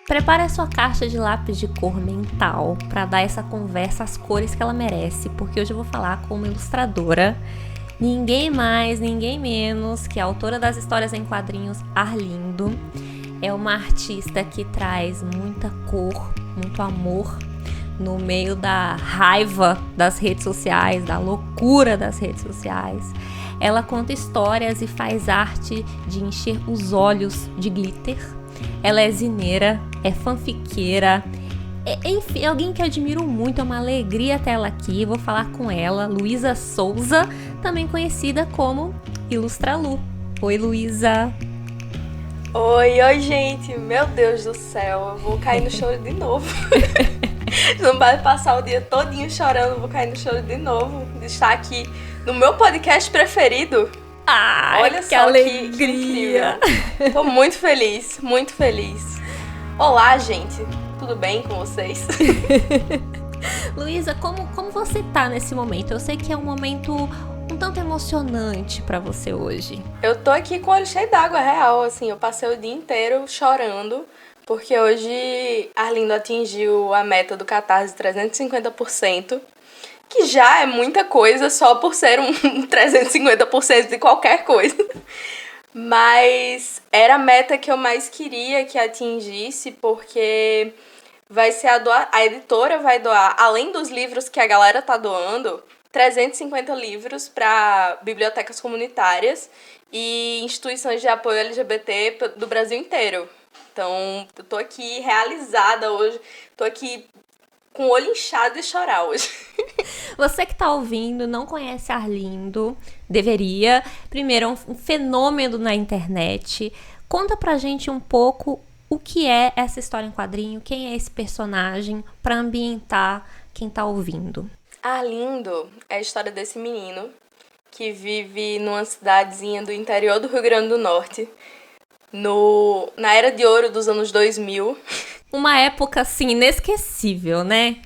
Prepare a sua caixa de lápis de cor mental para dar essa conversa as cores que ela merece, porque hoje eu vou falar com uma ilustradora, ninguém mais, ninguém menos que a autora das histórias em quadrinhos Arlindo. É uma artista que traz muita cor, muito amor no meio da raiva das redes sociais, da loucura das redes sociais. Ela conta histórias e faz arte de encher os olhos de glitter. Ela é zineira, é fanfiqueira, enfim, alguém que eu admiro muito, é uma alegria ter ela aqui. Vou falar com ela, Luísa Souza, também conhecida como Ilustralu. Oi, Luísa. Oi, gente, meu Deus do céu, eu vou cair no choro de novo. Não vai passar o dia todinho chorando, vou cair no choro de novo, de estar aqui no meu podcast preferido. Ai, olha que só alegria. Que incrível. Tô muito feliz, muito feliz. Olá, gente, tudo bem com vocês? Luísa, como você tá nesse momento? Eu sei que é um momento um tanto emocionante pra você hoje. Eu tô aqui com o olho cheio d'água, real, assim, eu passei o dia inteiro chorando, porque hoje Arlindo atingiu a meta do Catarse 350%, que já é muita coisa só por ser um 350% de qualquer coisa. Mas era a meta que eu mais queria que atingisse, porque vai ser a editora vai doar, além dos livros que a galera tá doando, 350 livros para bibliotecas comunitárias e instituições de apoio LGBT do Brasil inteiro. Então, eu tô aqui realizada hoje, tô aqui com o olho inchado de chorar hoje. Você que tá ouvindo, não conhece Arlindo, deveria. Primeiro, é um fenômeno na internet. Conta pra gente um pouco o que é essa história em quadrinho, quem é esse personagem, pra ambientar quem tá ouvindo. Arlindo é a história desse menino que vive numa cidadezinha do interior do Rio Grande do Norte, na era de ouro dos anos 2000. Uma época, assim, inesquecível, né?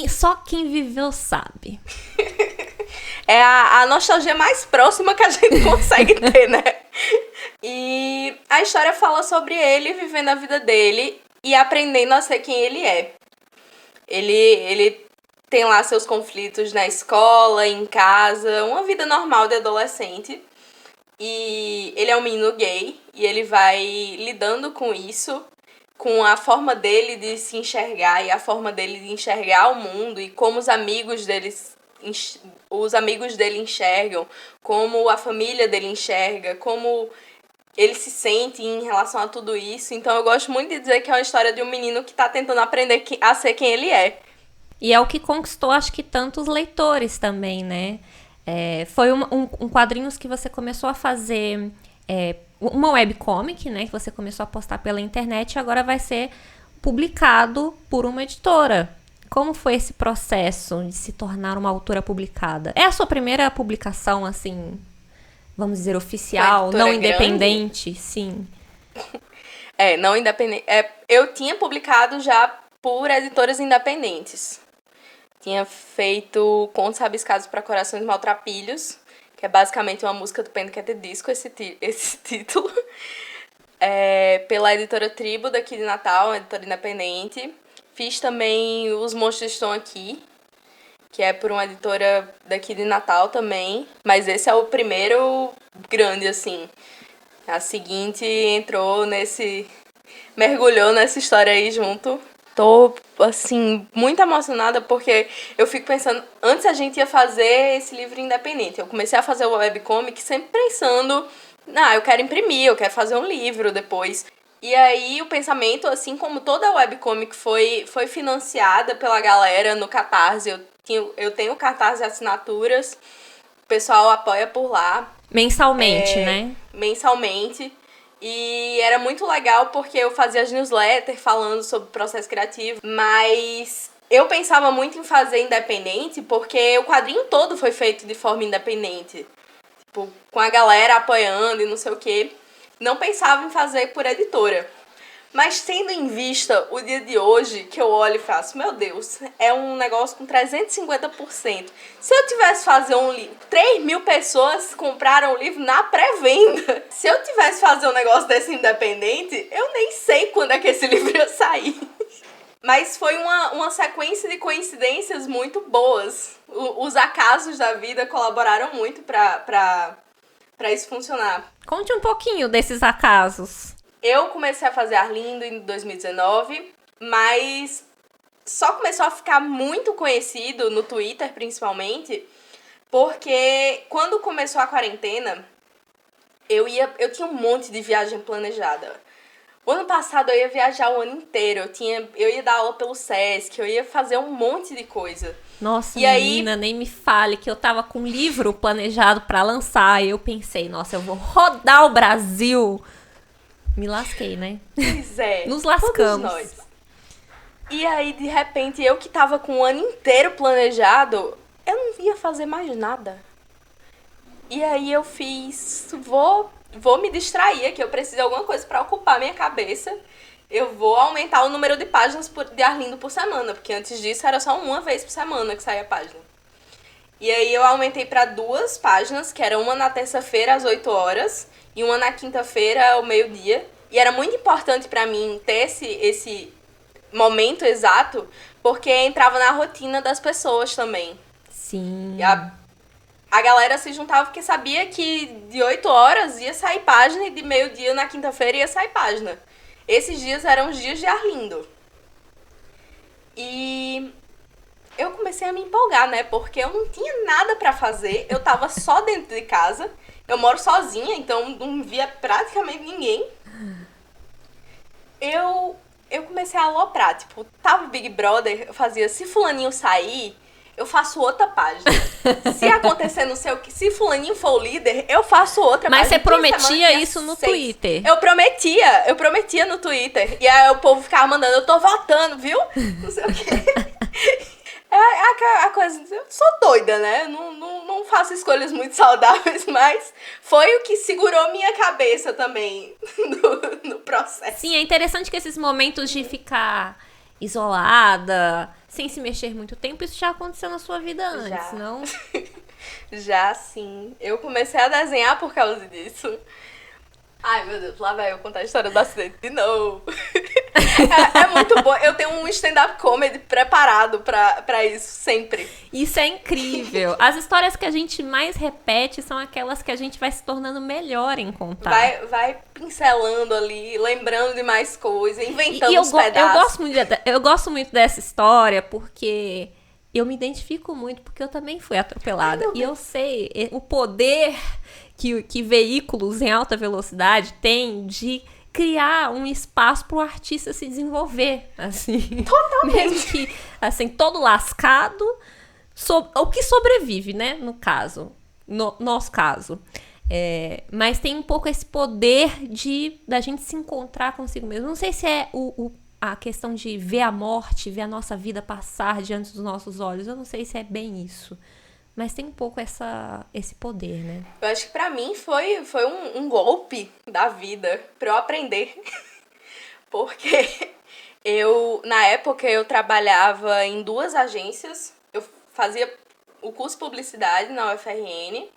Só quem viveu sabe. É a nostalgia mais próxima que a gente consegue ter, né? E a história fala sobre ele vivendo a vida dele e aprendendo a ser quem ele é. Ele tem lá seus conflitos na escola, em casa, uma vida normal de adolescente. E ele é um menino gay e ele vai lidando com isso, com a forma dele de se enxergar e a forma dele de enxergar o mundo e como os amigos dele enxergam, como a família dele enxerga, como ele se sente em relação a tudo isso. Então eu gosto muito de dizer que é uma história de um menino que tá tentando aprender a ser quem ele é. E é o que conquistou, acho que, tantos leitores também, né? Foi um quadrinhos que você começou a fazer, uma webcomic, né? Que você começou a postar pela internet e agora vai ser publicado por uma editora. Como foi esse processo de se tornar uma autora publicada? É a sua primeira publicação, assim, vamos dizer, oficial, não independente? Grande? Sim. Não independente. Eu tinha publicado já por editoras independentes. Tinha feito Contos Rabiscados para Corações Maltrapilhos, que é basicamente uma música do Panic! At the Disco, esse título. Pela editora Tribo, daqui de Natal, uma editora independente. Fiz também Os Monstros Estão Aqui, que é por uma editora daqui de Natal também. Mas esse é o primeiro grande, assim. A seguinte mergulhou nessa história aí junto. Tô, assim, muito emocionada porque eu fico pensando, antes a gente ia fazer esse livro independente. Eu comecei a fazer o webcomic sempre pensando, eu quero imprimir, eu quero fazer um livro depois. E aí o pensamento, assim como toda a webcomic foi financiada pela galera no Catarse, eu tenho Catarse assinaturas, o pessoal apoia por lá. Mensalmente, né? Mensalmente. E era muito legal porque eu fazia as newsletters falando sobre o processo criativo, mas eu pensava muito em fazer independente porque o quadrinho todo foi feito de forma independente. Com a galera apoiando e não sei o quê. Não pensava em fazer por editora. Mas tendo em vista o dia de hoje, que eu olho e faço, meu Deus, é um negócio com 350%. Se eu tivesse fazer um livro, 3.000 pessoas compraram o livro na pré-venda. Se eu tivesse fazer um negócio desse independente, eu nem sei quando é que esse livro ia sair. Mas foi uma sequência de coincidências muito boas. Os acasos da vida colaboraram muito pra isso funcionar. Conte um pouquinho desses acasos. Eu comecei a fazer Arlindo em 2019, mas só começou a ficar muito conhecido no Twitter, principalmente, porque quando começou a quarentena, eu tinha um monte de viagem planejada. O ano passado eu ia viajar o ano inteiro, eu ia dar aula pelo Sesc, eu ia fazer um monte de coisa. Nossa, menina, nem me fale que eu tava com um livro planejado pra lançar e eu pensei, nossa, eu vou rodar o Brasil. Me lasquei, né? Pois é. Nos lascamos. Nós. E aí, de repente, eu que tava com o ano inteiro planejado, eu não ia fazer mais nada. E aí eu fiz, vou me distrair aqui, eu preciso de alguma coisa pra ocupar minha cabeça. Eu vou aumentar o número de páginas de Arlindo por semana, porque antes disso era só uma vez por semana que saía a página. E aí eu aumentei pra 2 páginas, que era uma na terça-feira às 8 horas e uma na quinta-feira ao meio-dia. E era muito importante pra mim ter esse momento exato, porque entrava na rotina das pessoas também. Sim. E a galera se juntava porque sabia que de 8 horas ia sair página e de meio-dia na quinta-feira ia sair página. Esses dias eram os dias de Arlindo. E eu comecei a me empolgar, né? Porque eu não tinha nada pra fazer, eu tava só dentro de casa. Eu moro sozinha, então não via praticamente ninguém. Eu comecei a aloprar, tipo, tava o Big Brother, eu fazia, se fulaninho sair, eu faço outra página. Se acontecer não sei o que, se fulaninho for o líder, eu faço outra Mas página. você prometia isso no 6. Twitter? Eu prometia no Twitter. E aí o povo ficava mandando, eu tô votando, viu? Não sei o que. A coisa, eu sou doida, né? Não faço escolhas muito saudáveis, mas foi o que segurou minha cabeça também no processo. Sim, é interessante que esses momentos de ficar isolada, sem se mexer muito tempo, isso já aconteceu na sua vida antes, Já. não? Já, sim. Eu comecei a desenhar por causa disso. Ai, meu Deus, lá vai eu contar a história do acidente de novo. É muito bom. Eu tenho um stand-up comedy preparado pra isso, sempre. Isso é incrível. As histórias que a gente mais repete são aquelas que a gente vai se tornando melhor em contar. Vai pincelando ali, lembrando de mais coisas, inventando eu os pedaços. Eu gosto muito dessa história porque eu me identifico muito, porque eu também fui atropelada. Ai, e eu sei o poder que veículos em alta velocidade têm de criar um espaço para o artista se desenvolver, assim. Totalmente. Mesmo que, assim, todo lascado, o que sobrevive, né, no caso, no nosso caso. Mas tem um pouco esse poder da gente se encontrar consigo mesmo. Não sei se é a questão de ver a morte, ver a nossa vida passar diante dos nossos olhos. Eu não sei se é bem isso. Mas tem um pouco esse poder, né? Eu acho que pra mim foi um golpe da vida pra eu aprender. Porque na época, eu trabalhava em 2 agências. Eu fazia o curso de publicidade na UFRN.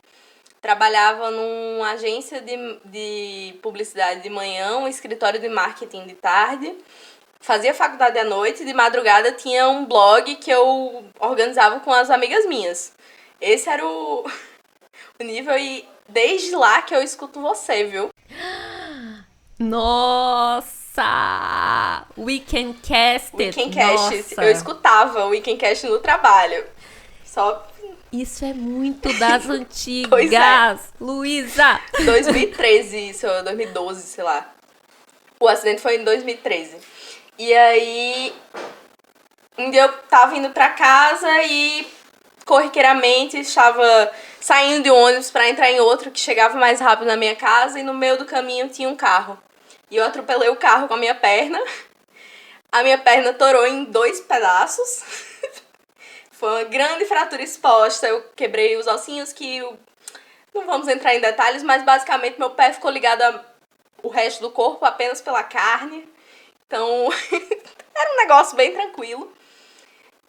Trabalhava numa agência de publicidade de manhã, um escritório de marketing de tarde. Fazia faculdade à noite, de madrugada tinha um blog que eu organizava com as amigas minhas. Esse era o nível, e desde lá que eu escuto você, viu? Nossa! Weekendcast! Weekendcast. Eu escutava o Weekendcast no trabalho. Só... Isso é muito das antigas, Pois é. Luísa! 2013, isso, 2012, sei lá. O acidente foi em 2013. E aí, um dia eu tava indo pra casa e corriqueiramente estava saindo de um ônibus pra entrar em outro que chegava mais rápido na minha casa, e no meio do caminho tinha um carro. E eu atropelei o carro com a minha perna. A minha perna torou em 2 pedaços. Foi uma grande fratura exposta. Eu quebrei os ossinhos não vamos entrar em detalhes, mas basicamente meu pé ficou ligado ao resto do corpo apenas pela carne. Então, era um negócio bem tranquilo.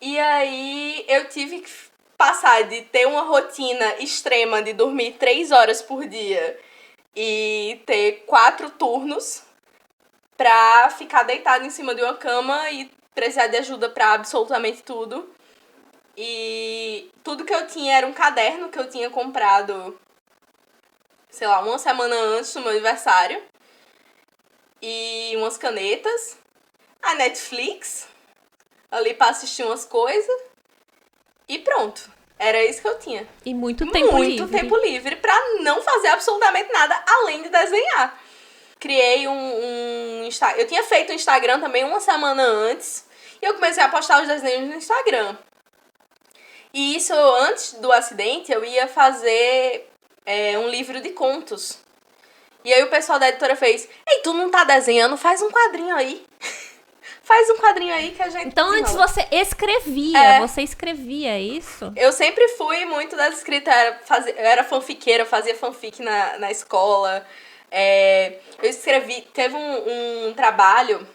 E aí, eu tive que passar de ter uma rotina extrema de dormir 3 horas por dia e ter 4 turnos pra ficar deitada em cima de uma cama e precisar de ajuda pra absolutamente tudo. E tudo que eu tinha era um caderno que eu tinha comprado, sei lá, uma semana antes do meu aniversário. E umas canetas. A Netflix, ali pra assistir umas coisas. E pronto. Era isso que eu tinha. E muito tempo livre. Muito tempo livre pra não fazer absolutamente nada além de desenhar. Criei um Instagram. Eu tinha feito o Instagram também uma semana antes. E eu comecei a postar os desenhos no Instagram. E isso, antes do acidente, eu ia fazer um livro de contos. E aí o pessoal da editora fez: ei, tu não tá desenhando? Faz um quadrinho aí. Faz um quadrinho aí que a gente... Então antes você escrevia, você escrevia isso? Eu sempre fui muito da escrita, eu era fanfiqueira, fazia fanfic na escola. Eu escrevi, teve um trabalho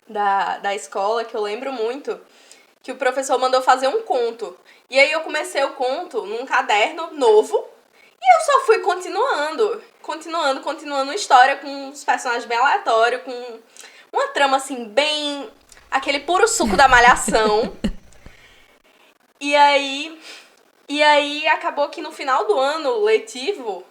da escola que eu lembro muito, que o professor mandou fazer um conto. E aí eu comecei o conto num caderno novo e eu só fui continuando uma história com uns personagens bem aleatórios, com uma trama assim bem... aquele puro suco da malhação. E aí acabou que no final do ano letivo,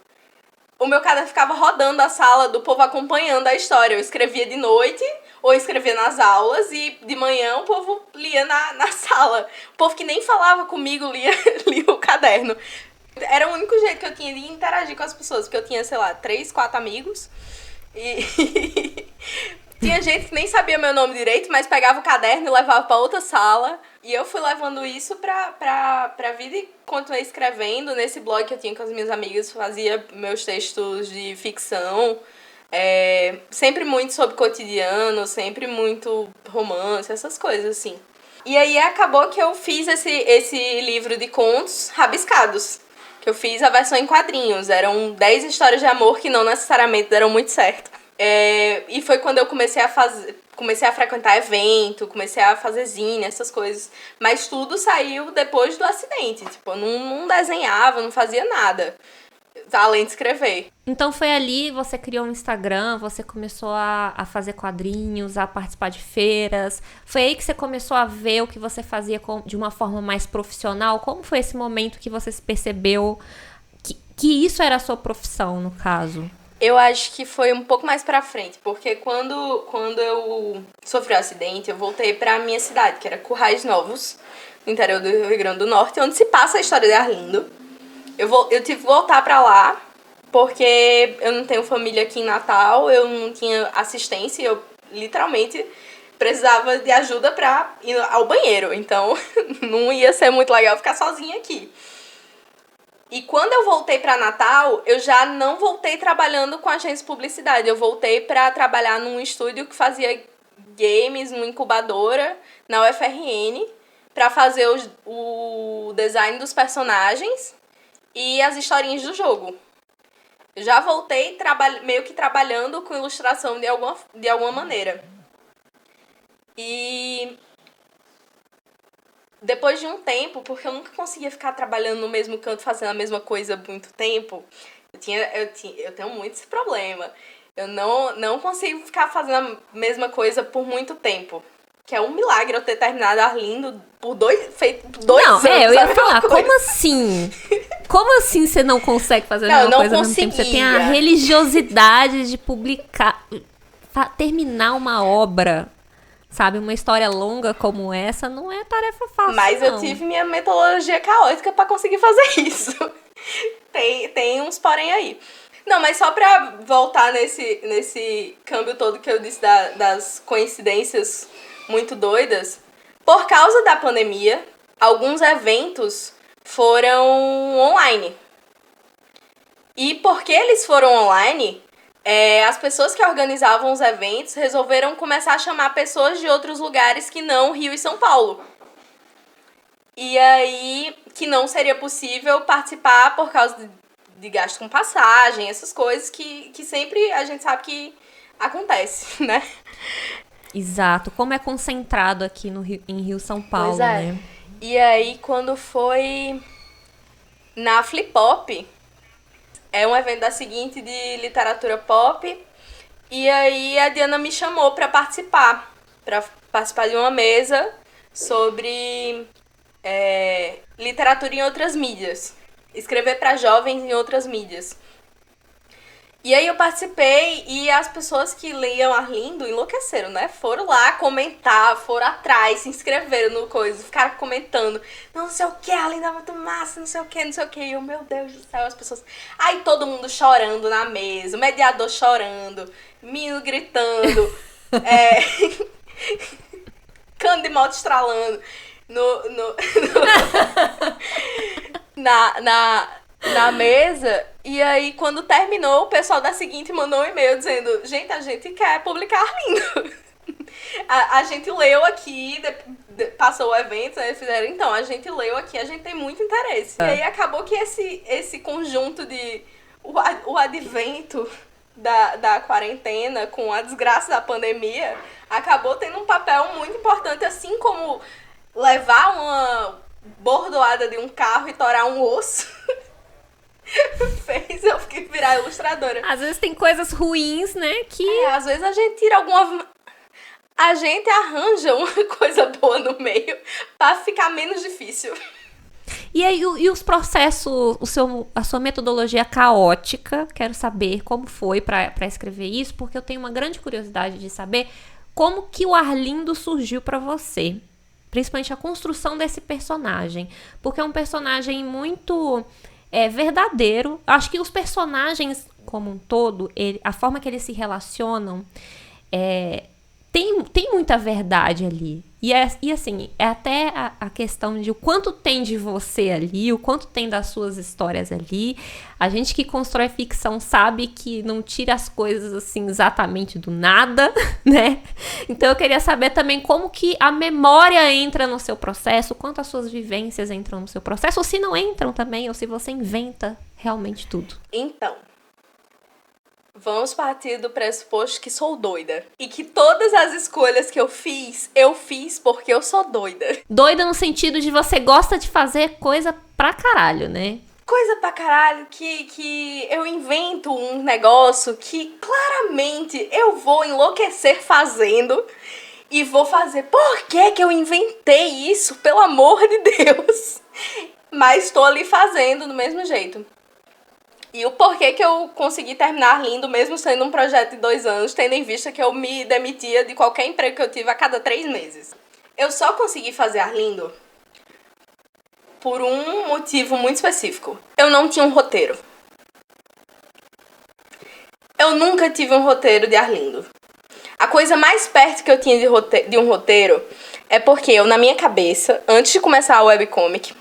o meu caderno ficava rodando a sala do povo acompanhando a história. Eu escrevia de noite ou escrevia nas aulas e de manhã o povo lia na sala. O povo que nem falava comigo lia o caderno. Era o único jeito que eu tinha de interagir com as pessoas, porque eu tinha, sei lá, 3, 4 amigos e tinha gente que nem sabia meu nome direito, mas pegava o caderno e levava pra outra sala. E eu fui levando isso pra vida e continuei escrevendo. Nesse blog que eu tinha com as minhas amigas, fazia meus textos de ficção. Sempre muito sobre cotidiano, sempre muito romance, essas coisas assim. E aí acabou que eu fiz esse livro de contos rabiscados. Que eu fiz a versão em quadrinhos. Eram 10 histórias de amor que não necessariamente deram muito certo. E foi quando eu comecei a frequentar evento, comecei a fazer zine, essas coisas. Mas tudo saiu depois do acidente. Tipo, eu não desenhava, não fazia nada, além de escrever. Então foi ali, você criou um Instagram, você começou a fazer quadrinhos, a participar de feiras. Foi aí que você começou a ver o que você fazia de uma forma mais profissional? Como foi esse momento que você se percebeu que isso era a sua profissão, no caso? Eu acho que foi um pouco mais pra frente, porque quando eu sofri o acidente, eu voltei pra minha cidade, que era Currais Novos, no interior do Rio Grande do Norte, onde se passa a história de Arlindo. Eu tive que voltar pra lá, porque eu não tenho família aqui em Natal, eu não tinha assistência, eu literalmente precisava de ajuda pra ir ao banheiro, então não ia ser muito legal ficar sozinha aqui. E quando eu voltei para Natal, eu já não voltei trabalhando com agência de publicidade. Eu voltei para trabalhar num estúdio que fazia games, numa incubadora, na UFRN, para fazer o design dos personagens e as historinhas do jogo. Eu já voltei meio que trabalhando com ilustração de alguma maneira. E depois de um tempo, porque eu nunca conseguia ficar trabalhando no mesmo canto, fazendo a mesma coisa muito tempo, eu tenho muito esse problema. Eu não consigo ficar fazendo a mesma coisa por muito tempo. Que é um milagre eu ter terminado Arlindo por dois anos. Eu ia falar, como assim? Como assim você não consegue fazer a mesma coisa ao mesmo tempo? Você tem a religiosidade de publicar, terminar uma obra. Sabe, uma história longa como essa não é tarefa fácil, mas não. Eu tive minha metodologia caótica pra conseguir fazer isso. Tem uns porém aí. Não, mas só pra voltar nesse câmbio todo que eu disse das coincidências muito doidas. Por causa da pandemia, alguns eventos foram online. E porque eles foram online... as pessoas que organizavam os eventos resolveram começar a chamar pessoas de outros lugares que não Rio e São Paulo. E aí, que não seria possível participar por causa de gasto com passagem, essas coisas que sempre a gente sabe que acontece, né? Exato, como é concentrado aqui no Rio, em Rio, São Paulo, Pois é. né? E aí, quando foi na Flip Pop, é um evento da seguinte de literatura pop, e aí a Diana me chamou para participar de uma mesa sobre literatura em outras mídias. Escrever para jovens em outras mídias. E aí eu participei e as pessoas que liam Arlindo enlouqueceram, né? Foram lá comentar, foram atrás, se inscreveram no coisa, ficaram comentando. Não sei o que, Arlindo é muito massa, não sei o que, não sei o que. E eu, meu Deus do céu, as pessoas... Aí todo mundo chorando na mesa, o mediador chorando, menino gritando, cano de moto estralando na mesa. E aí, quando terminou, o pessoal da seguinte mandou um e-mail dizendo: gente, a gente quer publicar Arlindo. a gente leu aqui, passou o evento, aí fizeram, então, a gente leu aqui, a gente tem muito interesse. E aí acabou que esse conjunto de... O advento da quarentena com a desgraça da pandemia acabou tendo um papel muito importante, assim como levar uma bordoada de um carro e torar um osso fez eu virar ilustradora. Às vezes tem coisas ruins, né, que... às vezes a gente tira alguma... A gente arranja uma coisa boa no meio pra ficar menos difícil. E aí, e os processos, a sua metodologia caótica, quero saber como foi pra escrever isso, porque eu tenho uma grande curiosidade de saber como que o Arlindo surgiu pra você. Principalmente a construção desse personagem. Porque é um personagem muito verdadeiro. Acho que os personagens, como um todo, a forma que eles se relacionam, tem muita verdade ali. E assim, é até a questão de o quanto tem de você ali, o quanto tem das suas histórias ali. A gente que constrói ficção sabe que não tira as coisas assim exatamente do nada, né? Então eu queria saber também como que a memória entra no seu processo, quanto as suas vivências entram no seu processo, ou se não entram também, ou se você inventa realmente tudo. Então, vamos partir do pressuposto que sou doida. E que todas as escolhas que eu fiz porque eu sou doida. Doida no sentido de você gosta de fazer coisa pra caralho, né? Coisa pra caralho que eu invento um negócio que claramente eu vou enlouquecer fazendo. E vou fazer, por que eu inventei isso? Pelo amor de Deus. Mas tô ali fazendo do mesmo jeito. E o porquê que eu consegui terminar Arlindo, mesmo sendo um projeto de 2 anos, tendo em vista que eu me demitia de qualquer emprego que eu tive a cada 3 meses. Eu só consegui fazer Arlindo por um motivo muito específico. Eu não tinha um roteiro. Eu nunca tive um roteiro de Arlindo. A coisa mais perto que eu tinha de um roteiro é porque eu, na minha cabeça, antes de começar a webcomic,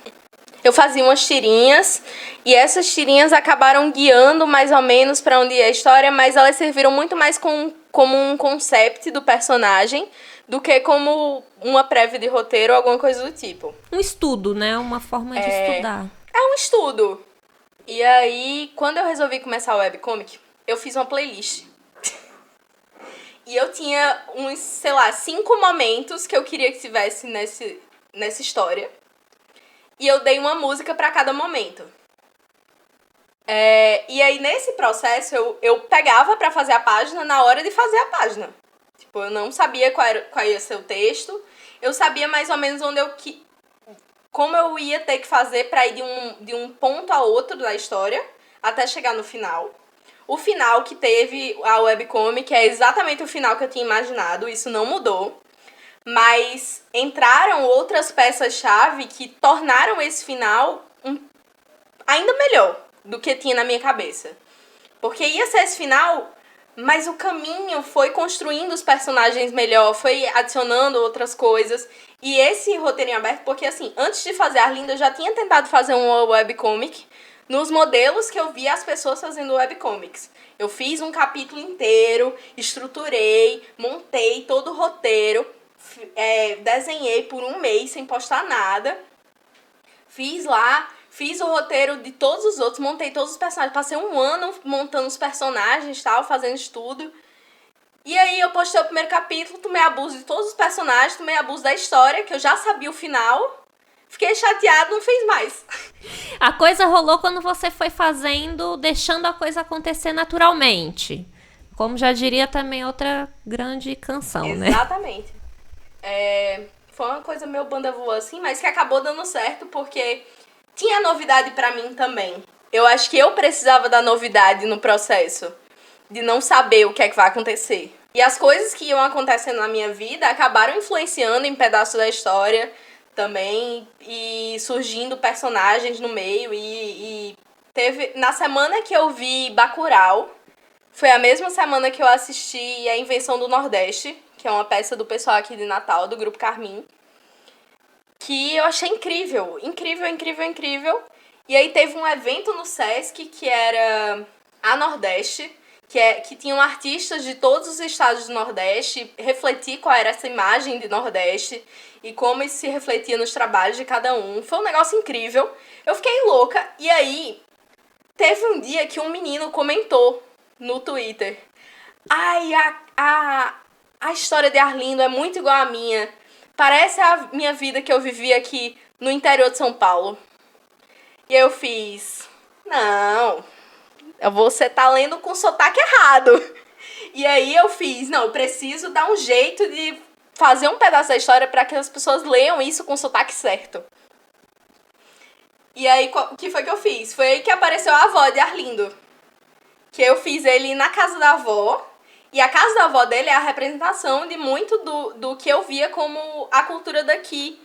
eu fazia umas tirinhas e essas tirinhas acabaram guiando mais ou menos para onde ia a história, mas elas serviram muito mais como um concept do personagem do que como uma prévia de roteiro ou alguma coisa do tipo. Um estudo, né? Uma forma de estudar. É um estudo. E aí, quando eu resolvi começar a webcomic, eu fiz uma playlist. E eu tinha uns, 5 momentos que eu queria que tivesse nessa história. E eu dei uma música pra cada momento. E aí, nesse processo, eu pegava pra fazer a página na hora de fazer a página. Tipo, eu não sabia qual ia ser o texto. Eu sabia mais ou menos como eu ia ter que fazer pra ir de um ponto a outro da história até chegar no final. O final que teve a webcomic é exatamente o final que eu tinha imaginado. Isso não mudou. Mas entraram outras peças-chave que tornaram esse final ainda melhor do que tinha na minha cabeça. Porque ia ser esse final, mas o caminho foi construindo os personagens melhor, foi adicionando outras coisas. E esse roteirinho aberto, porque assim, antes de fazer Arlindo, eu já tinha tentado fazer uma webcomic nos modelos que eu via as pessoas fazendo webcomics. Eu fiz um capítulo inteiro, estruturei, montei todo o roteiro, desenhei por 1 mês sem postar nada. Fiz o roteiro de todos os outros, montei todos os personagens. Passei 1 ano montando os personagens, tal, fazendo estudo. E aí eu postei o primeiro capítulo, tomei abuso de todos os personagens, tomei abuso da história, que eu já sabia o final. Fiquei chateado, não fiz mais. A coisa rolou quando você foi fazendo, deixando a coisa acontecer naturalmente. Como já diria também outra grande canção, né? Exatamente. Foi uma coisa meio banda voa assim, mas que acabou dando certo porque tinha novidade pra mim também. Eu acho que eu precisava da novidade no processo, de não saber o que é que vai acontecer. E as coisas que iam acontecendo na minha vida acabaram influenciando em pedaços da história também, e surgindo personagens no meio, e teve... Na semana que eu vi Bacurau, foi a mesma semana que eu assisti A Invenção do Nordeste, que é uma peça do pessoal aqui de Natal, do Grupo Carmim, que eu achei incrível, incrível, incrível, incrível. E aí teve um evento no Sesc que era a Nordeste, que tinham artistas de todos os estados do Nordeste, refletir qual era essa imagem de Nordeste e como isso se refletia nos trabalhos de cada um. Foi um negócio incrível. Eu fiquei louca. E aí, teve um dia que um menino comentou no Twitter: ai, a história de Arlindo é muito igual à minha. Parece a minha vida que eu vivi aqui no interior de São Paulo. E aí eu fiz: não, você tá lendo com sotaque errado. E aí eu fiz: não, eu preciso dar um jeito de fazer um pedaço da história para que as pessoas leiam isso com o sotaque certo. E aí, o que foi que eu fiz? Foi aí que apareceu a avó de Arlindo. Que eu fiz ele na casa da avó. E a casa da avó dele é a representação de muito do que eu via como a cultura daqui.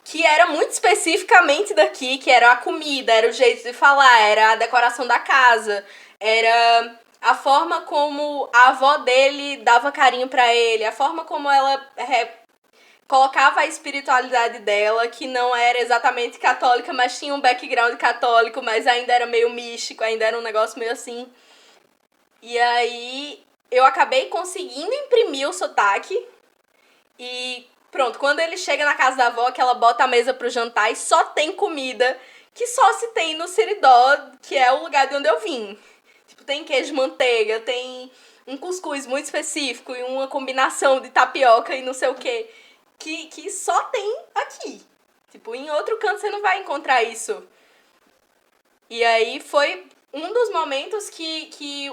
Que era muito especificamente daqui, que era a comida, era o jeito de falar, era a decoração da casa, era a forma como a avó dele dava carinho pra ele, a forma como ela colocava a espiritualidade dela, que não era exatamente católica, mas tinha um background católico, mas ainda era meio místico, ainda era um negócio meio assim. E aí eu acabei conseguindo imprimir o sotaque e pronto, quando ele chega na casa da avó, que ela bota a mesa pro jantar e só tem comida que só se tem no Seridó, que é o lugar de onde eu vim. Tipo, tem queijo manteiga, tem um cuscuz muito específico e uma combinação de tapioca e não sei o quê, que só tem aqui. Tipo, em outro canto você não vai encontrar isso. E aí foi um dos momentos que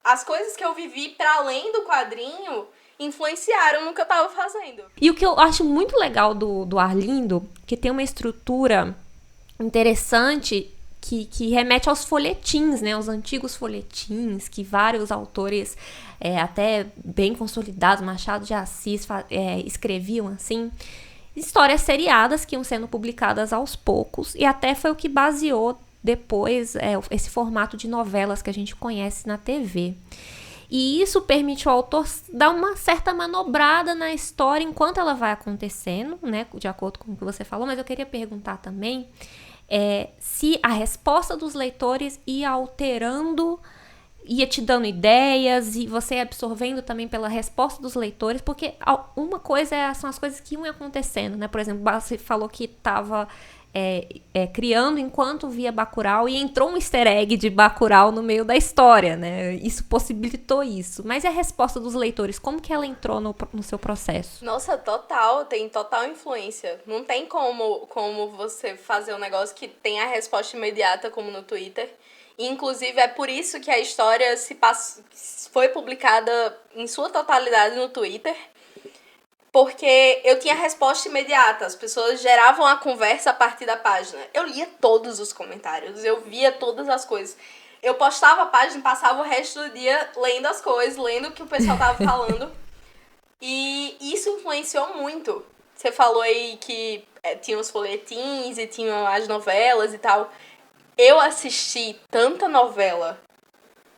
as coisas que eu vivi para além do quadrinho influenciaram no que eu tava fazendo. E o que eu acho muito legal do Arlindo, que tem uma estrutura interessante que remete aos folhetins, né? Os antigos folhetins que vários autores, até bem consolidados, Machado de Assis, escreviam assim. Histórias seriadas que iam sendo publicadas aos poucos, e até foi o que baseou depois esse formato de novelas que a gente conhece na TV. E isso permite ao autor dar uma certa manobrada na história enquanto ela vai acontecendo, né? De acordo com o que você falou, mas eu queria perguntar também se a resposta dos leitores ia alterando, ia te dando ideias e você ia absorvendo também pela resposta dos leitores, porque uma coisa são as coisas que iam acontecendo, né? Por exemplo, você falou que estava criando enquanto via Bacurau e entrou um easter egg de Bacurau no meio da história, né? Isso possibilitou isso. Mas e a resposta dos leitores? Como que ela entrou no seu processo? Nossa, total. Tem total influência. Não tem como você fazer um negócio que tem a resposta imediata como no Twitter. E, inclusive, é por isso que a história foi publicada em sua totalidade no Twitter. Porque eu tinha resposta imediata, as pessoas geravam a conversa a partir da página. Eu lia todos os comentários, eu via todas as coisas. Eu postava a página e passava o resto do dia lendo as coisas, lendo o que o pessoal tava falando. E isso influenciou muito. Você falou aí que tinha os folhetins e tinham as novelas e tal. Eu assisti tanta novela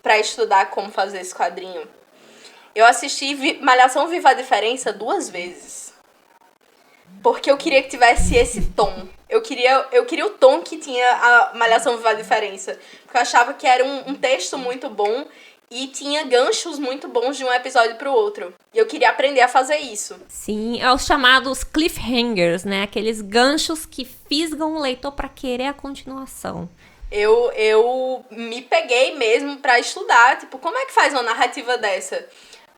pra estudar como fazer esse quadrinho. Eu assisti Malhação Viva a Diferença 2 vezes. Porque eu queria que tivesse esse tom. Eu queria o tom que tinha a Malhação Viva a Diferença. Porque eu achava que era um texto muito bom e tinha ganchos muito bons de um episódio pro outro. E eu queria aprender a fazer isso. Sim, é os chamados cliffhangers, né? Aqueles ganchos que fisgam o leitor pra querer a continuação. Eu me peguei mesmo pra estudar, tipo, como é que faz uma narrativa dessa?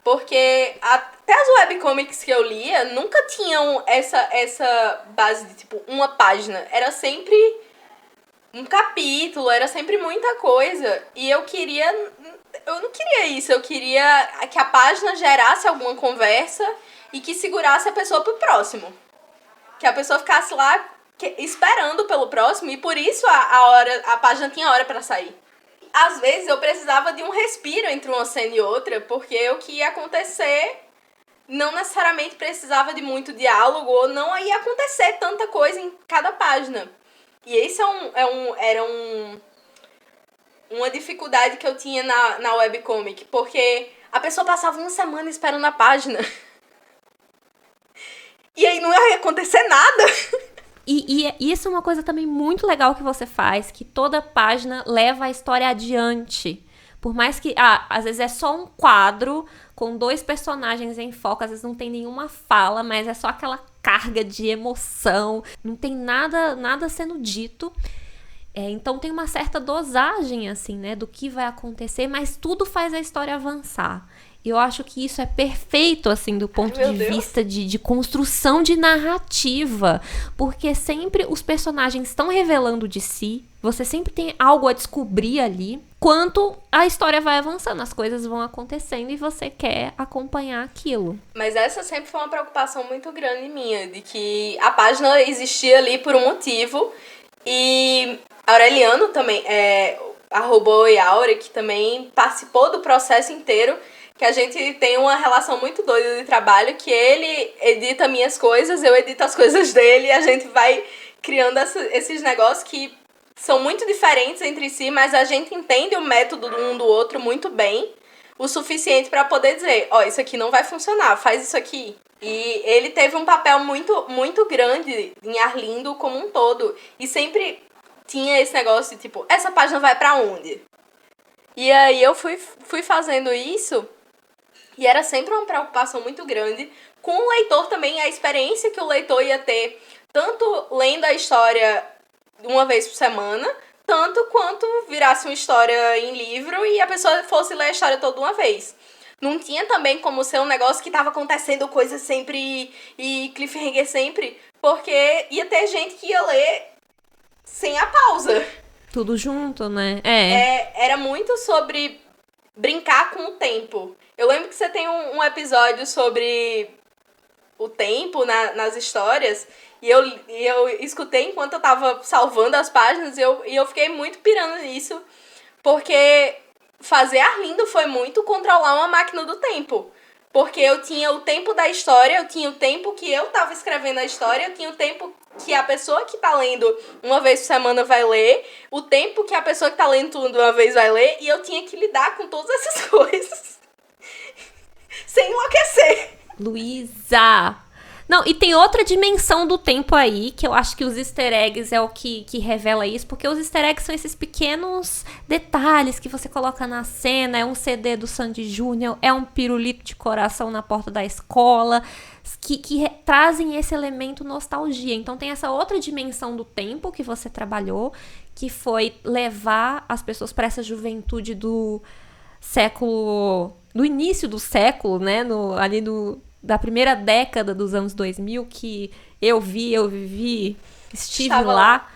Porque até as webcomics que eu lia nunca tinham essa base de, tipo, uma página. Era sempre um capítulo, era sempre muita coisa. E eu não queria isso. Eu queria que a página gerasse alguma conversa e que segurasse a pessoa pro próximo. Que a pessoa ficasse lá esperando pelo próximo e por isso a página tinha hora pra sair. Às vezes eu precisava de um respiro entre uma cena e outra, porque o que ia acontecer não necessariamente precisava de muito diálogo, ou não ia acontecer tanta coisa em cada página. E esse era uma dificuldade que eu tinha na webcomic, porque a pessoa passava uma semana esperando a página. E aí não ia acontecer nada. E isso é uma coisa também muito legal que você faz, que toda página leva a história adiante. Por mais que, às vezes é só um quadro com 2 personagens em foco, às vezes não tem nenhuma fala, mas é só aquela carga de emoção, não tem nada sendo dito. Então tem uma certa dosagem, assim, né, do que vai acontecer, mas tudo faz a história avançar. E eu acho que isso é perfeito, assim, do ponto de vista de construção de narrativa. Porque sempre os personagens estão revelando de si. Você sempre tem algo a descobrir ali. Quanto a história vai avançando, as coisas vão acontecendo e você quer acompanhar aquilo. Mas essa sempre foi uma preocupação muito grande minha. De que a página existia ali por um motivo. E Aureliano também, @Aure, que também participou do processo inteiro. Que a gente tem uma relação muito doida de trabalho, que ele edita minhas coisas, eu edito as coisas dele, e a gente vai criando esses negócios que são muito diferentes entre si, mas a gente entende o método um do outro muito bem, o suficiente para poder dizer, isso aqui não vai funcionar, faz isso aqui. E ele teve um papel muito, muito grande em Arlindo como um todo, e sempre tinha esse negócio de tipo, essa página vai para onde? E aí eu fui fazendo isso. E era sempre uma preocupação muito grande com o leitor também, a experiência que o leitor ia ter, tanto lendo a história uma vez por semana, tanto quanto virasse uma história em livro e a pessoa fosse ler a história toda uma vez. Não tinha também como ser um negócio que tava acontecendo coisa sempre e cliffhanger sempre, porque ia ter gente que ia ler sem a pausa. Tudo junto, né? Era muito sobre brincar com o tempo. Eu lembro que você tem um episódio sobre o tempo nas histórias, e eu escutei enquanto eu tava salvando as páginas, e eu fiquei muito pirando nisso, porque fazer Arlindo foi muito controlar uma máquina do tempo. Porque eu tinha o tempo da história, eu tinha o tempo que eu tava escrevendo a história, eu tinha o tempo que a pessoa que tá lendo uma vez por semana vai ler, o tempo que a pessoa que tá lendo tudo uma vez vai ler, e eu tinha que lidar com todas essas coisas. Sem enlouquecer. Luísa! Não, e tem outra dimensão do tempo aí, que eu acho que os easter eggs é o que revela isso, porque os easter eggs são esses pequenos detalhes que você coloca na cena, é um CD do Sandy Júnior, é um pirulito de coração na porta da escola, que trazem esse elemento nostalgia. Então tem essa outra dimensão do tempo que você trabalhou, que foi levar as pessoas para essa juventude do século, do início do século, né, da primeira década dos anos 2000, que eu vivi, estive lá.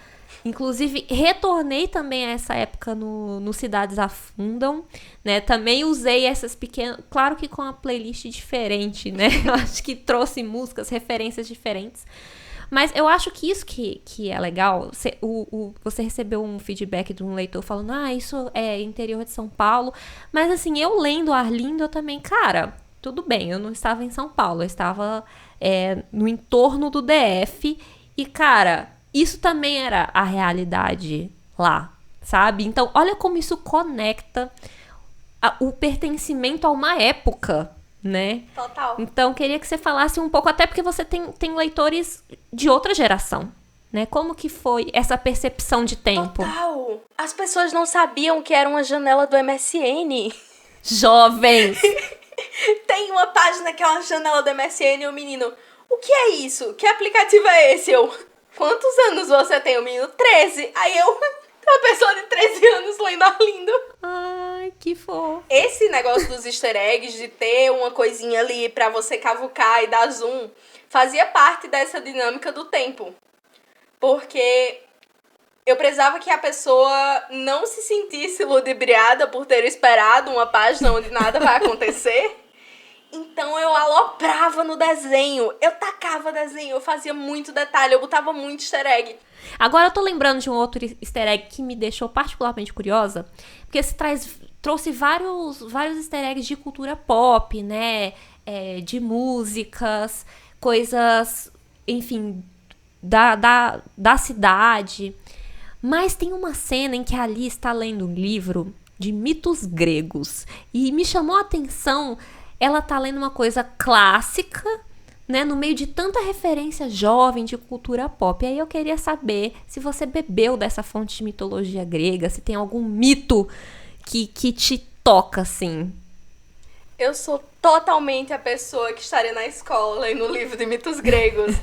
Inclusive, retornei também a essa época no Cidades Afundam, né? Também usei essas pequenas... Claro que com uma playlist diferente, né? Eu acho que trouxe músicas, referências diferentes. Mas eu acho que isso que é legal. Você recebeu um feedback de um leitor falando, isso é interior de São Paulo. Mas assim, eu lendo Arlindo, eu também, cara... Tudo bem, eu não estava em São Paulo, eu estava no entorno do DF. E, cara, isso também era a realidade lá, sabe? Então, olha como isso conecta o pertencimento a uma época, né? Total. Então, queria que você falasse um pouco, até porque você tem leitores de outra geração, né? Como que foi essa percepção de tempo? Total! As pessoas não sabiam que era uma janela do MSN. Jovens! Tem uma página que é uma janela do MSN e o menino, o que é isso? Que aplicativo é esse? Quantos anos você tem? O menino, 13. Aí eu, Uma pessoa de 13 anos lendo Arlindo. Ai, que fofo. Esse negócio dos easter eggs, de ter uma coisinha ali pra você cavucar e dar zoom, fazia parte dessa dinâmica do tempo. Porque eu precisava que a pessoa não se sentisse ludibriada por ter esperado uma página onde nada vai acontecer. Então eu aloprava no desenho, eu tacava desenho, eu fazia muito detalhe, eu botava muito easter egg. Agora eu tô lembrando de um outro easter egg que me deixou particularmente curiosa, porque você trouxe vários easter eggs de cultura pop, né? De músicas, coisas, enfim, da cidade. Mas tem uma cena em que a Alice está lendo um livro de mitos gregos. E me chamou a atenção, ela tá lendo uma coisa clássica, né, no meio de tanta referência jovem de cultura pop. E aí eu queria saber se você bebeu dessa fonte de mitologia grega, se tem algum mito que te toca, assim. Eu sou totalmente a pessoa que estaria na escola lendo um livro de mitos gregos.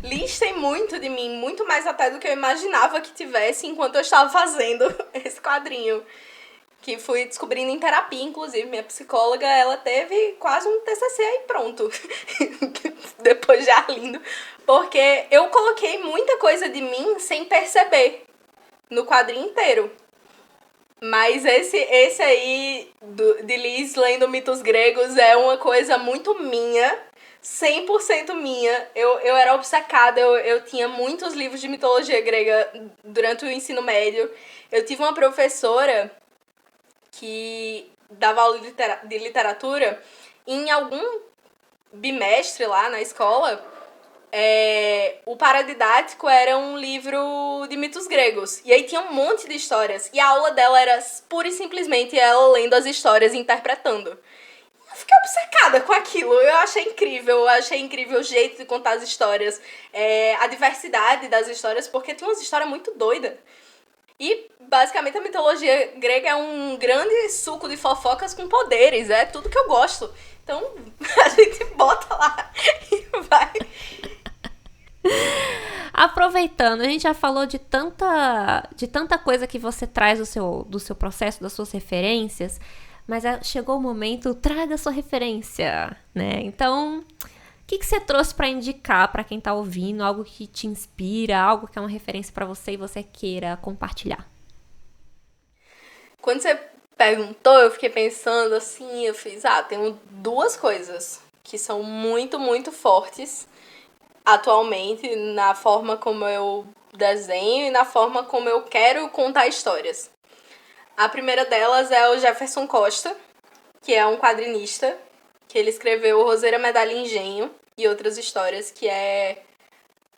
Liz tem muito de mim, muito mais até do que eu imaginava que tivesse enquanto eu estava fazendo esse quadrinho. Que fui descobrindo em terapia, inclusive. Minha psicóloga, ela teve quase um TCC aí pronto. Depois de Arlindo. Porque eu coloquei muita coisa de mim sem perceber no quadrinho inteiro. Mas esse aí, de Liz lendo mitos gregos, é uma coisa muito minha, 100% minha. Eu era obcecada, eu tinha muitos livros de mitologia grega durante o ensino médio. Eu tive uma professora que dava aula de literatura, e em algum bimestre lá na escola, o paradidático era um livro de mitos gregos. E aí tinha um monte de histórias. E a aula dela era pura e simplesmente ela lendo as histórias e interpretando. Eu fiquei obcecada com aquilo. Eu achei incrível o jeito de contar as histórias. A diversidade das histórias, porque tinha umas histórias muito doidas. E, basicamente, a mitologia grega é um grande suco de fofocas com poderes. É tudo que eu gosto. Então, a gente bota lá e vai. Aproveitando, a gente já falou de tanta coisa que você traz do seu processo, das suas referências, mas chegou o momento, traga a sua referência, né? Então, o que você trouxe para indicar para quem tá ouvindo, algo que te inspira, algo que é uma referência para você e você queira compartilhar? Quando você perguntou, eu fiquei pensando assim, eu fiz, tenho duas coisas que são muito, muito fortes atualmente na forma como eu desenho e na forma como eu quero contar histórias. A primeira delas é o Jefferson Costa, que é um quadrinista, que ele escreveu Roseira, Medalha e Engenho e outras histórias, que é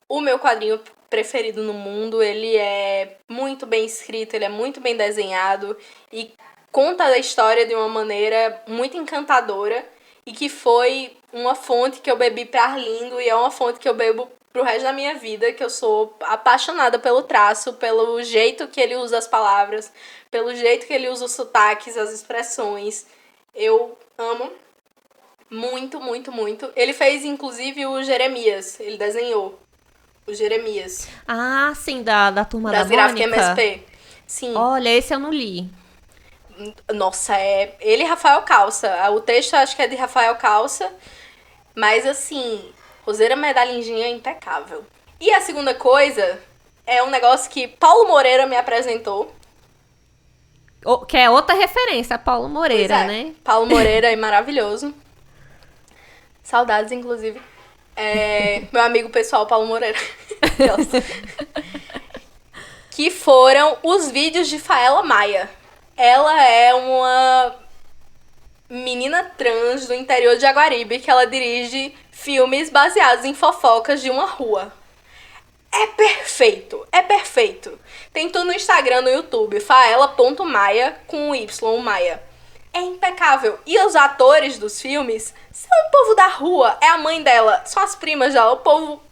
o meu quadrinho preferido no mundo. Ele é muito bem escrito, ele é muito bem desenhado e conta a história de uma maneira muito encantadora e que foi uma fonte que eu bebi pra Arlindo e é uma fonte que eu bebo pro resto da minha vida, que eu sou apaixonada pelo traço, pelo jeito que ele usa as palavras, pelo jeito que ele usa os sotaques, as expressões. Eu amo muito, muito, muito. Ele fez, inclusive, o Jeremias. Ele desenhou o Jeremias. Ah, sim, da Turma da Mônica. Das gráficas MSP. Sim. Olha, esse eu não li. Nossa, ele e Rafael Calça. O texto acho que é de Rafael Calça. Mas, assim, Roseira, Medalha e Engenho é impecável. E a segunda coisa é um negócio que Paulo Moreira me apresentou. Que é outra referência, Paulo Moreira, né? Paulo Moreira é maravilhoso. Saudades, inclusive. Meu amigo pessoal, Paulo Moreira. Que foram os vídeos de Faela Maia. Ela é uma menina trans do interior de Jaguaribe que ela dirige filmes baseados em fofocas de uma rua. É perfeito, é perfeito. Tem tudo no Instagram, no YouTube, faela.maia com Y, Maia. É impecável. E os atores dos filmes são o povo da rua, é a mãe dela, são as primas dela, o povo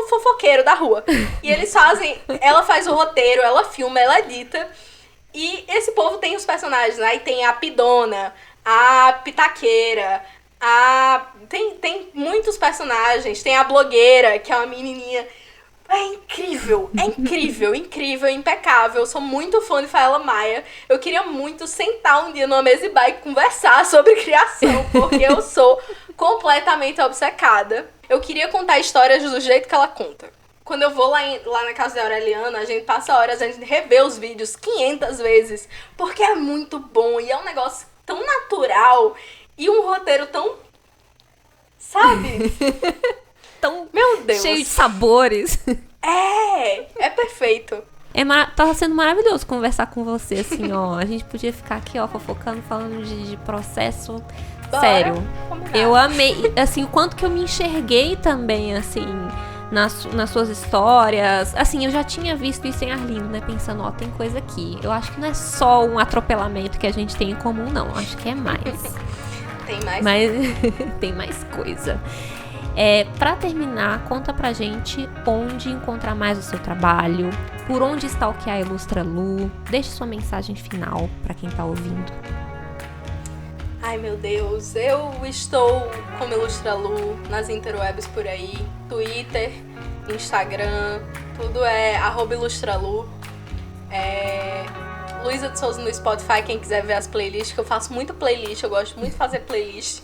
fofoqueiro da rua. E eles fazem, ela faz o roteiro, ela filma, ela edita. E esse povo tem os personagens, aí tem a Pidona, a Pitaqueira, tem muitos personagens, tem a blogueira, que é uma menininha É incrível, impecável. Eu sou muito fã de Faela Maia. Eu queria muito sentar um dia numa mesa e conversar sobre criação, porque eu sou completamente obcecada. Eu queria contar histórias do jeito que ela conta. Quando eu vou lá na casa da Aureliana, a gente passa horas, a gente revê os vídeos 500 vezes, porque é muito bom e é um negócio tão natural e um roteiro tão, sabe? Tão Meu Deus. cheio de sabores. É perfeito. Tava sendo maravilhoso conversar com você, assim, ó. A gente podia ficar aqui, ó, fofocando, falando de processo. Bora, sério. combinado. Eu amei, assim, o quanto que eu me enxerguei também, assim, nas suas histórias. Assim, eu já tinha visto isso em Arlindo, né? Pensando, ó, tem coisa aqui. Eu acho que não é só um atropelamento que a gente tem em comum, não. Acho que é mais. Tem mais? Mas tem mais coisa. Pra terminar, conta pra gente onde encontrar mais o seu trabalho, por onde stalkear a Ilustra Lu. Deixe sua mensagem final pra quem tá ouvindo. Ai, meu Deus, eu estou como Ilustra Lu nas interwebs por aí, Twitter, Instagram, tudo é @ilustralu. Luísa de Souza no Spotify, quem quiser ver as playlists, que eu faço muita playlist, eu gosto muito de fazer playlist.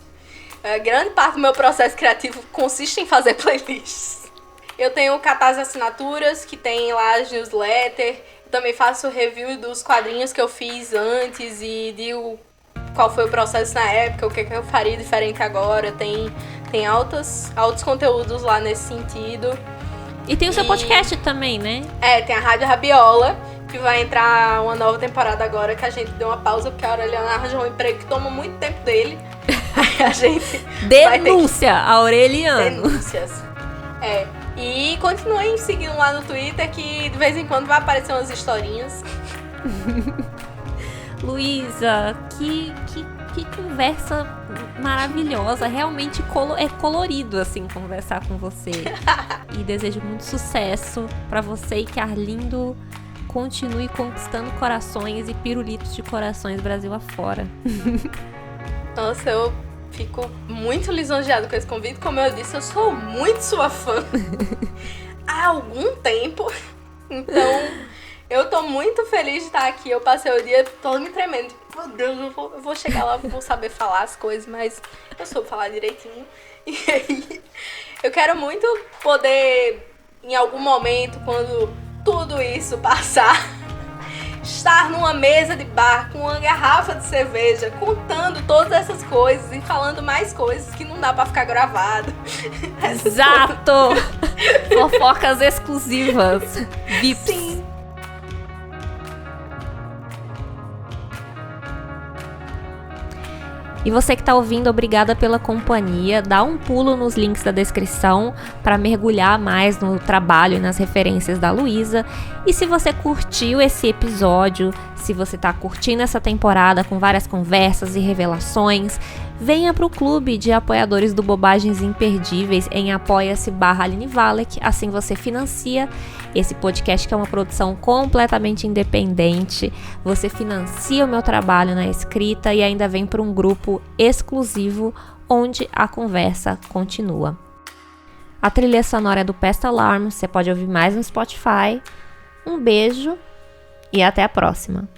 Grande parte do meu processo criativo consiste em fazer playlists. Eu tenho o Catarse Assinaturas, que tem lá as newsletters. Também faço review dos quadrinhos que eu fiz antes e digo qual foi o processo na época, o que eu faria diferente agora. Tem altos conteúdos lá nesse sentido. E tem o seu podcast também, né? Tem a Rádio Rabiola, que vai entrar uma nova temporada agora, que a gente deu uma pausa porque a Aureliana arranjou um emprego que toma muito tempo dele. Aí a gente Denúncia, Aureliano. Denúncias. E continuem seguindo lá no Twitter, que de vez em quando vai aparecer umas historinhas. Luísa, que conversa maravilhosa. Realmente é colorido, assim, conversar com você. E desejo muito sucesso pra você e que Arlindo continue conquistando corações e pirulitos de corações Brasil afora. Nossa, eu fico muito lisonjeada com esse convite. Como eu disse, eu sou muito sua fã há algum tempo. Então, eu tô muito feliz de estar aqui. Eu passei o dia todo me tremendo. Meu Deus, eu vou chegar lá, vou saber falar as coisas, mas eu soube falar direitinho. E aí, eu quero muito poder, em algum momento, quando tudo isso passar, estar numa mesa de bar com uma garrafa de cerveja, contando todas essas coisas e falando mais coisas que não dá pra ficar gravado. Exato! Fofocas exclusivas. VIPs. Sim. E você que tá ouvindo, obrigada pela companhia. Dá um pulo nos links da descrição para mergulhar mais no trabalho e nas referências da Luísa. E se você curtiu esse episódio, se você tá curtindo essa temporada com várias conversas e revelações, venha pro clube de apoiadores do Bobagens Imperdíveis em apoia-se/Aline Valek. Assim você financia esse podcast, que é uma produção completamente independente. Você financia o meu trabalho na escrita e ainda vem para um grupo exclusivo onde a conversa continua. A trilha sonora é do Pest Alarm. Você pode ouvir mais no Spotify. Um beijo e até a próxima.